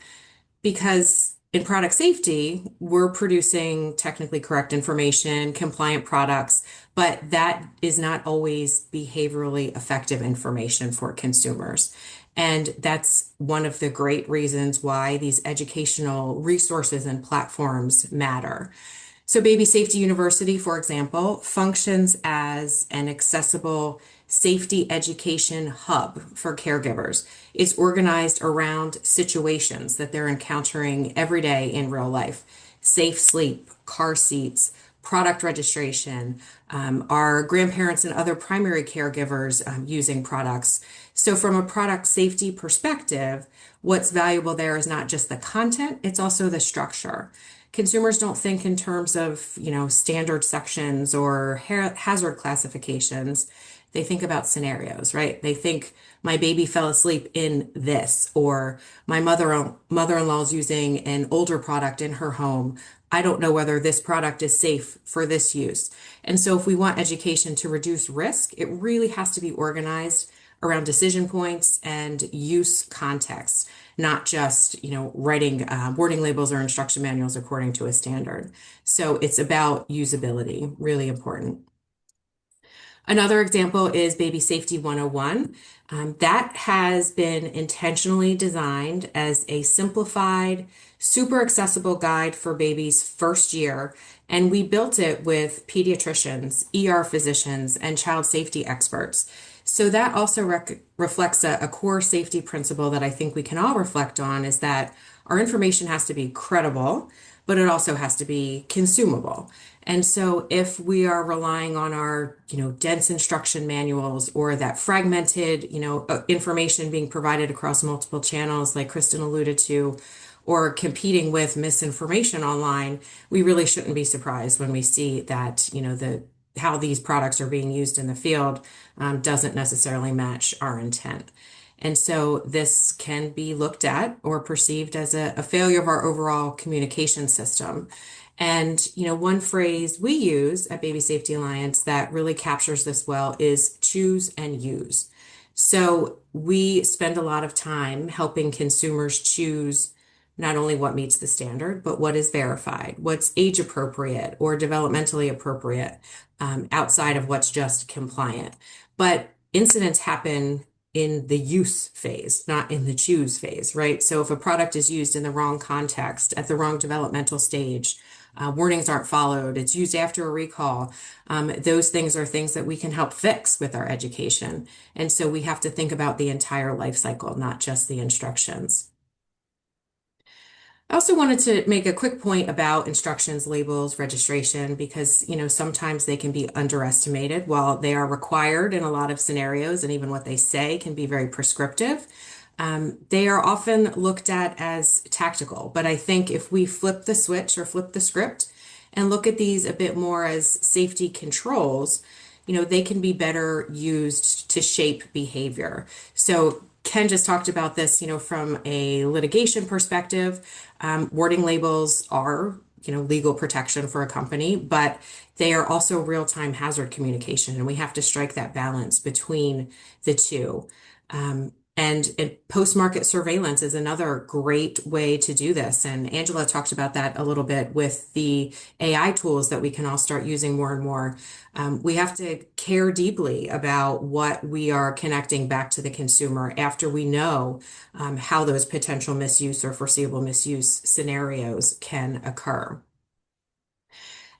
because in product safety, we're producing technically correct information, compliant products, but that is not always behaviorally effective information for consumers. And that's one of the great reasons why these educational resources and platforms matter. So Baby Safety University, for example, functions as an accessible safety education hub for caregivers. It's organized around situations that they're encountering every day in real life: safe sleep, car seats, product registration, our grandparents and other primary caregivers using products. So from a product safety perspective, what's valuable there is not just the content, it's also the structure. Consumers don't think in terms of, standard sections or hazard classifications. They think about scenarios, right? They think my baby fell asleep in this, or my mother-in-law is using an older product in her home. I don't know whether this product is safe for this use. And so if we want education to reduce risk, it really has to be organized around decision points and use context, not just, writing warning labels or instruction manuals according to a standard. So it's about usability, really important. Another example is Baby Safety 101. That has been intentionally designed as a simplified, super accessible guide for babies' first year. And we built it with pediatricians, ER physicians, and child safety experts. So that also reflects a core safety principle that I think we can all reflect on, is that our information has to be credible, but it also has to be consumable. And so if we are relying on our, dense instruction manuals or that fragmented, information being provided across multiple channels, like Kristen alluded to, or competing with misinformation online, we really shouldn't be surprised when we see that, how these products are being used in the field doesn't necessarily match our intent. And so this can be looked at or perceived as a failure of our overall communication system. And, one phrase we use at Baby Safety Alliance that really captures this well is choose and use. So we spend a lot of time helping consumers choose not only what meets the standard, but what is verified, what's age appropriate or developmentally appropriate, outside of what's just compliant. But incidents happen in the use phase, not in the choose phase, right? So if a product is used in the wrong context, at the wrong developmental stage, warnings aren't followed, it's used after a recall, those things are things that we can help fix with our education. And so we have to think about the entire life cycle, not just the instructions. I also wanted to make a quick point about instructions, labels, registration, because, sometimes they can be underestimated. While they are required in a lot of scenarios, and even what they say can be very prescriptive, they are often looked at as tactical. But I think if we flip the switch or flip the script and look at these a bit more as safety controls, they can be better used to shape behavior. So Ken just talked about this, from a litigation perspective. Warning labels are, legal protection for a company, but they are also real-time hazard communication, and we have to strike that balance between the two. And post-market surveillance is another great way to do this. And Angela talked about that a little bit with the AI tools that we can all start using more and more. We have to care deeply about what we are connecting back to the consumer after we know how those potential misuse or foreseeable misuse scenarios can occur.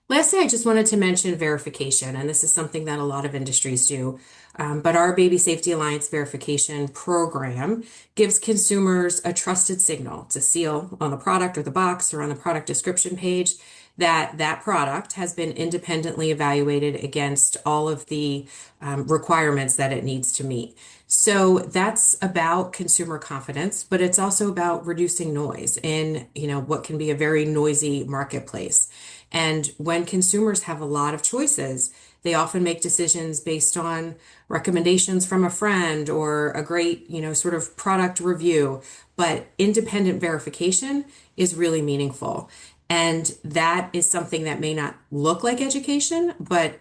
Lastly, I just wanted to mention verification, and this is something that a lot of industries do. But our Baby Safety Alliance verification program gives consumers a trusted signal. It's a seal on the product or the box or on the product description page that that product has been independently evaluated against all of the requirements that it needs to meet. So that's about consumer confidence, but it's also about reducing noise in, what can be a very noisy marketplace. And when consumers have a lot of choices, they often make decisions based on recommendations from a friend or a great, sort of product review. But independent verification is really meaningful. And that is something that may not look like education, but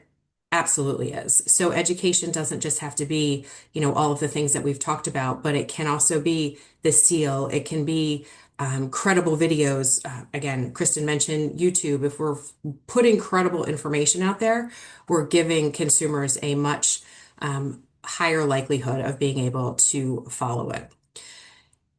absolutely is. So education doesn't just have to be, all of the things that we've talked about, but it can also be the seal. It can be credible videos. Again, Kristen mentioned YouTube. If we're putting credible information out there, we're giving consumers a much higher likelihood of being able to follow it.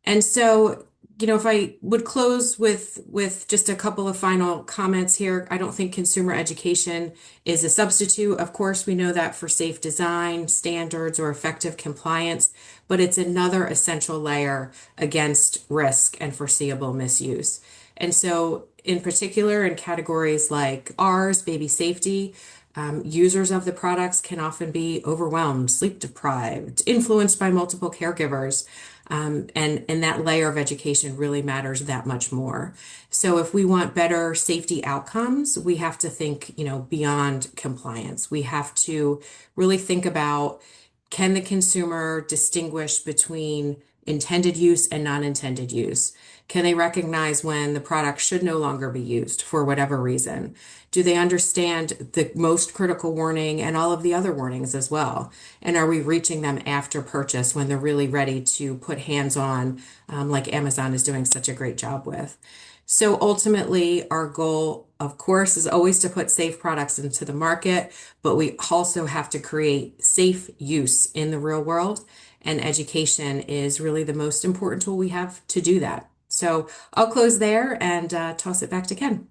And so, if I would close with just a couple of final comments here, I don't think consumer education is a substitute. Of course, we know that for safe design, standards, or effective compliance, but it's another essential layer against risk and foreseeable misuse. And so, in particular, in categories like ours, baby safety, users of the products can often be overwhelmed, sleep deprived, influenced by multiple caregivers. And that layer of education really matters that much more. So if we want better safety outcomes, we have to think, beyond compliance. We have to really think about, can the consumer distinguish between intended use and non-intended use? Can they recognize when the product should no longer be used for whatever reason? Do they understand the most critical warning and all of the other warnings as well? And are we reaching them after purchase when they're really ready to put hands on, like Amazon is doing such a great job with? So ultimately, our goal, of course, is always to put safe products into the market, but we also have to create safe use in the real world. And education is really the most important tool we have to do that. So I'll close there and toss it back to Ken.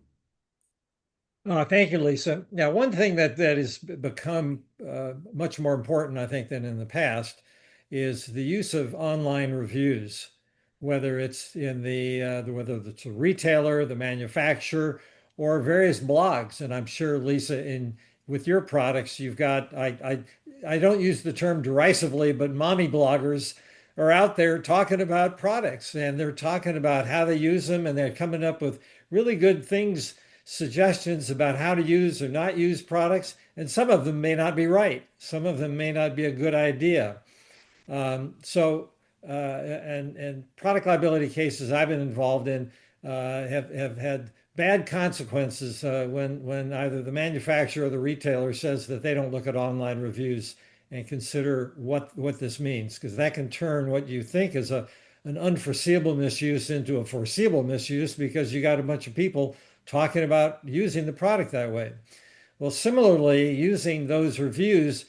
Thank you, Lisa. Now, one thing that has become much more important, I think, than in the past is the use of online reviews. whether it's in whether it's a retailer, the manufacturer, or various blogs. And I'm sure, Lisa, in with your products, you've got I don't use the term derisively, but mommy bloggers are out there talking about products and they're talking about how they use them and they're coming up with really good things, suggestions about how to use or not use products. And some of them may not be right. Some of them may not be a good idea. And product liability cases I've been involved in have had bad consequences when either the manufacturer or the retailer says that they don't look at online reviews and consider what this means, because that can turn what you think is an unforeseeable misuse into a foreseeable misuse because you got a bunch of people talking about using the product that way. Well, similarly, using those reviews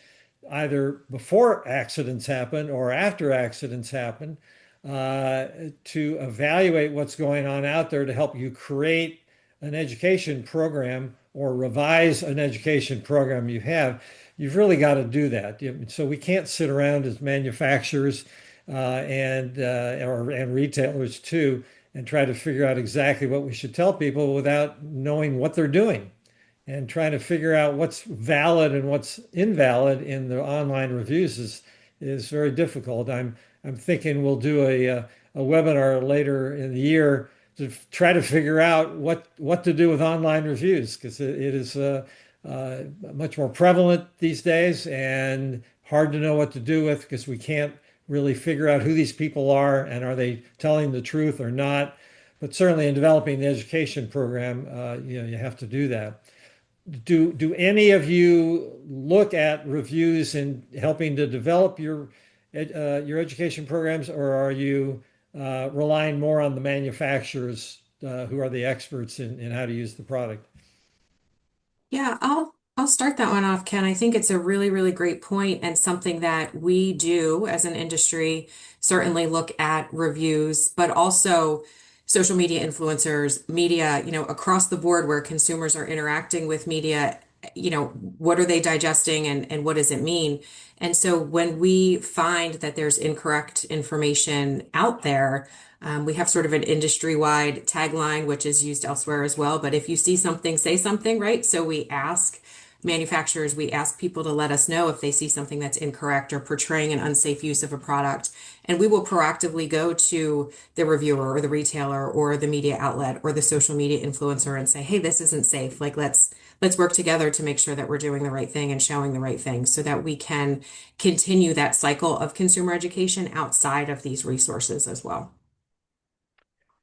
either before accidents happen or after accidents happen to evaluate what's going on out there to help you create an education program or revise an education program you have, you've really got to do that. So we can't sit around as manufacturers and retailers too and try to figure out exactly what we should tell people without knowing what they're doing and trying to figure out what's valid and what's invalid in the online reviews is very difficult. I'm thinking we'll do a webinar later in the year to try to figure out what to do with online reviews, because it is much more prevalent these days and hard to know what to do with because we can't really figure out who these people are and are they telling the truth or not. But certainly in developing the education program, you have to do that. Do any of you look at reviews in helping to develop your education programs, or are you relying more on the manufacturers who are the experts in how to use the product? Yeah, I'll start that one off, Ken. I think it's a really, really great point and something that we do as an industry, certainly look at reviews, but also social media influencers, media, across the board where consumers are interacting with media, what are they digesting and what does it mean? And so when we find that there's incorrect information out there, we have sort of an industry-wide tagline, which is used elsewhere as well. But if you see something, say something, right? So we ask manufacturers, we ask people to let us know if they see something that's incorrect or portraying an unsafe use of a product. And we will proactively go to the reviewer or the retailer or the media outlet or the social media influencer and say, hey, this isn't safe. Like, let's work together to make sure that we're doing the right thing and showing the right thing so that we can continue that cycle of consumer education outside of these resources as well.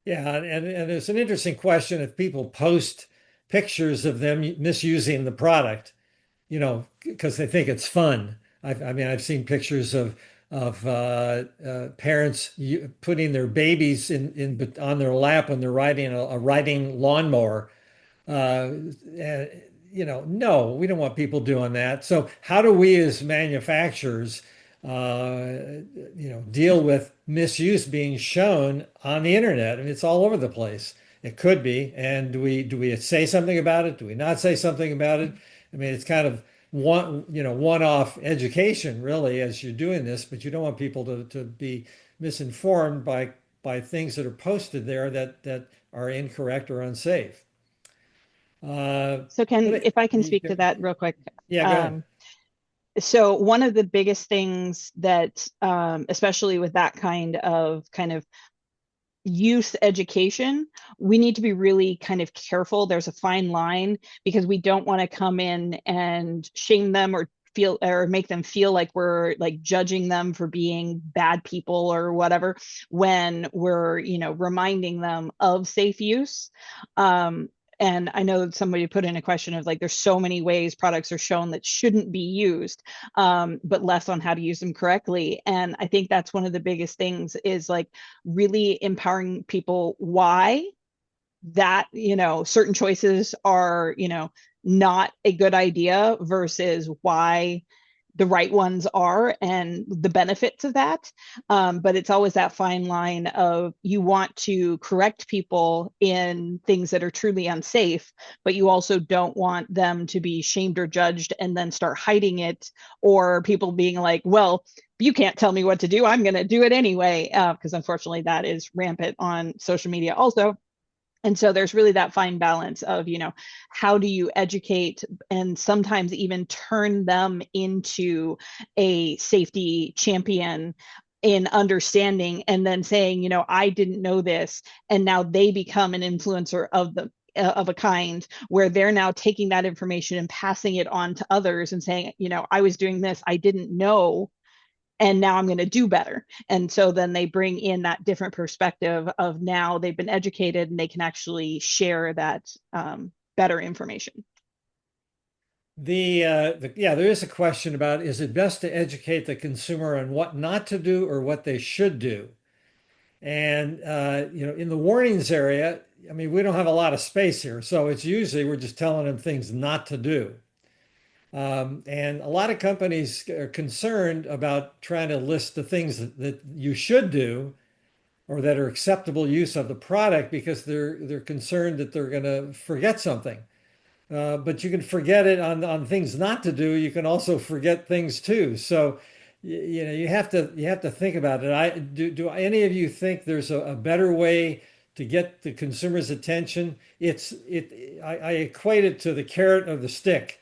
Yeah, and it's an interesting question if people post pictures of them misusing the product, because they think it's fun. I mean, I've seen pictures of parents putting their babies in on their lap when they're riding a riding lawnmower. And, no, we don't want people doing that. So how do we as manufacturers, deal with misuse being shown on the internet? I mean, it's all over the place. It could be. And do we say something about it? Do we not say something about it? I mean, it's kind of one-off education really as you're doing this, but you don't want people to be misinformed by things that are posted there that are incorrect or unsafe. So Ken, if I can speak to that real quick. Yeah, go ahead. So one of the biggest things that, especially with that kind of youth education, we need to be really kind of careful. There's a fine line because we don't want to come in and shame them or make them feel like we're like judging them for being bad people or whatever when we're, reminding them of safe use. And I know somebody put in a question of like, there's so many ways products are shown that shouldn't be used, but less on how to use them correctly. And I think that's one of the biggest things is like really empowering people why that, certain choices are, not a good idea versus why the right ones are and the benefits of that. But it's always that fine line of you want to correct people in things that are truly unsafe, but you also don't want them to be shamed or judged and then start hiding it, or people being like, well, you can't tell me what to do. I'm going to do it anyway, because unfortunately that is rampant on social media also. And so there's really that fine balance of, how do you educate and sometimes even turn them into a safety champion in understanding, and then saying, I didn't know this, and now they become an influencer of a kind, where they're now taking that information and passing it on to others and saying, I was doing this, I didn't know, and now I'm going to do better. And so then they bring in that different perspective of, now they've been educated and they can actually share that better information. Yeah, there is a question about, is it best to educate the consumer on what not to do or what they should do? And in the warnings area, I mean, we don't have a lot of space here, so it's usually we're just telling them things not to do. And a lot of companies are concerned about trying to list the things that you should do or that are acceptable use of the product, because they're concerned that they're going to forget something. But you can forget it on things not to do. You can also forget things too. So you have to think about it. Do any of you think there's a better way to get the consumer's attention? I equate it to the carrot or the stick.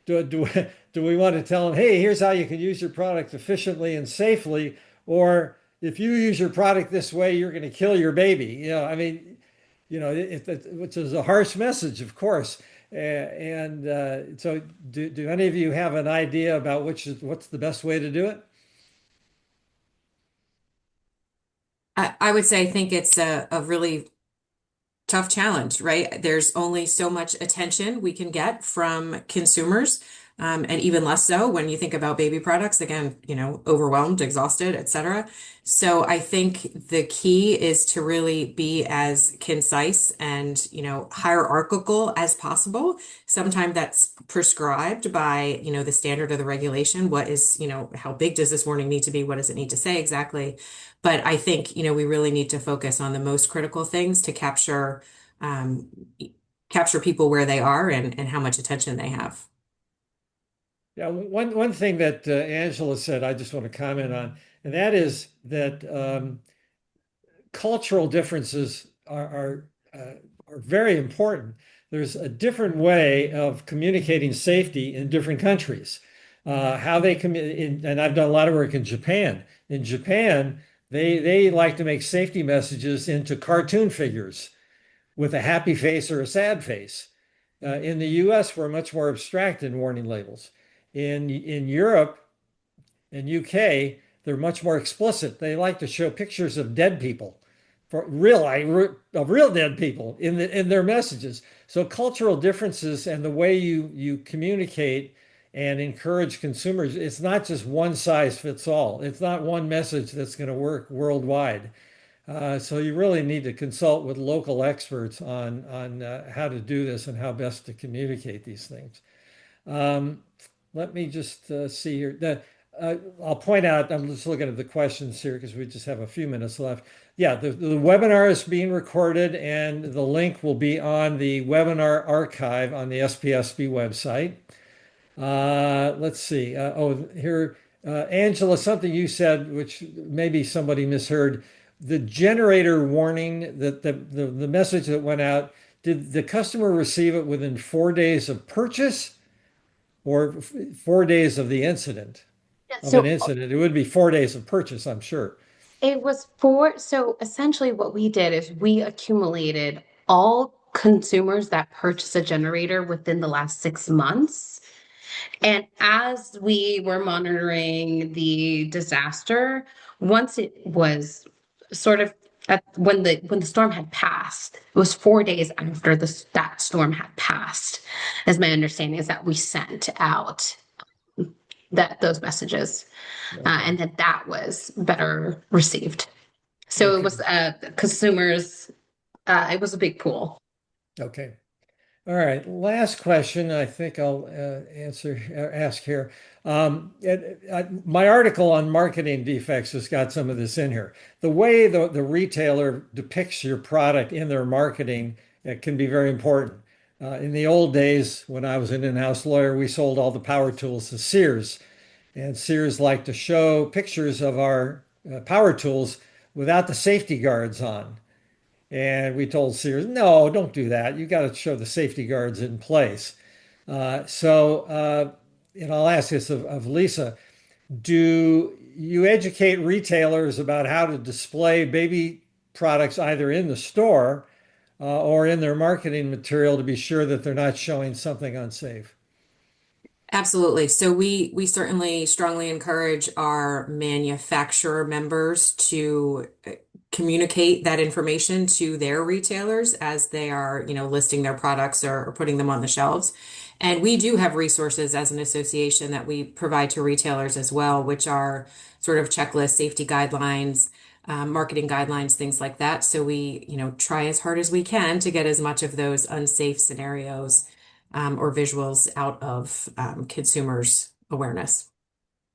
Do we want to tell them, hey, here's how you can use your product efficiently and safely, or if you use your product this way, you're going to kill your baby? I mean, which is a harsh message, of course. So do any of you have an idea about what's the best way to do it? I would say I think it's a really tough challenge, right? There's only so much attention we can get from consumers, and even less so when you think about baby products. Again, overwhelmed, exhausted, etc. So I think the key is to really be as concise and, hierarchical as possible. Sometimes that's prescribed by, the standard of the regulation. What is, how big does this warning need to be? What does it need to say exactly? But I think, we really need to focus on the most critical things to um, capture people where they are and how much attention they have. Yeah, one thing that Angela said, I just want to comment on, and that is that cultural differences are very important. There's a different way of communicating safety in different countries. How they communicate, and I've done a lot of work in Japan. In Japan, they like to make safety messages into cartoon figures with a happy face or a sad face. In the US, we're much more abstract in warning labels. In Europe and UK, they're much more explicit. They like to show pictures of dead people, of real dead people in their messages. So cultural differences and the way you communicate and encourage consumers, it's not just one size fits all. It's not one message that's going to work worldwide. So you really need to consult with local experts on how to do this and how best to communicate these things. Um, Let me just see here. I'll point out, I'm just looking at the questions here because we just have a few minutes left. Yeah, the webinar is being recorded, and the link will be on the webinar archive on the SPSP website. Let's see. Here, Angela, something you said, which maybe somebody misheard. The generator warning, the message that went out, did the customer receive it within 4 days of purchase or 4 days of the incident? Yeah, Of an incident, it would be 4 days of purchase, I'm sure. it was so essentially what we did is we accumulated all consumers that purchased a generator within the last 6 months. And as we were monitoring the disaster, once it was sort of when the storm had passed, it was 4 days after that storm had passed, as my understanding is that we sent out those messages, and that was better received. So it Okay. was consumers. It was a big pool. Okay. All right. Last question. I think I'll ask here. My article on marketing defects has got some of this in here. The way the retailer depicts your product in their marketing, it can be very important. In the old days, when I was an in-house lawyer, we sold all the power tools to Sears. And Sears like to show pictures of our power tools without the safety guards on. And we told Sears, no, don't do that. You got to show the safety guards in place. And I'll ask this of Lisa, do you educate retailers about how to display baby products either in the store or in their marketing material to be sure that they're not showing something unsafe? Absolutely. So we certainly strongly encourage our manufacturer members to communicate that information to their retailers as they are, listing their products or putting them on the shelves. And we do have resources as an association that we provide to retailers as well, which are sort of checklists, safety guidelines, marketing guidelines, things like that. So we, try as hard as we can to get as much of those unsafe scenarios or visuals out of consumers' awareness.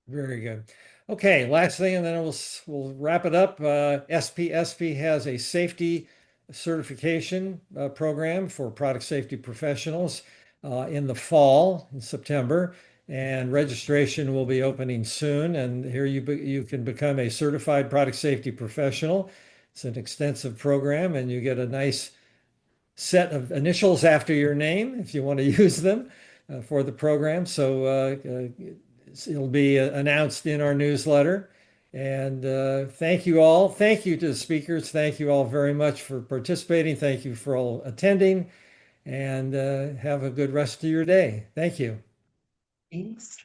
Very good. Okay, last thing, and then we'll wrap it up. SPSP has a safety certification program for product safety professionals in the fall, in September, and registration will be opening soon. And here you can become a certified product safety professional. It's an extensive program, and you get a nice set of initials after your name if you want to use them for the program. So it'll be announced in our newsletter. And thank you all. Thank you to the speakers. Thank you all very much for participating. Thank you for all attending. And have a good rest of your day. Thank you. Thanks.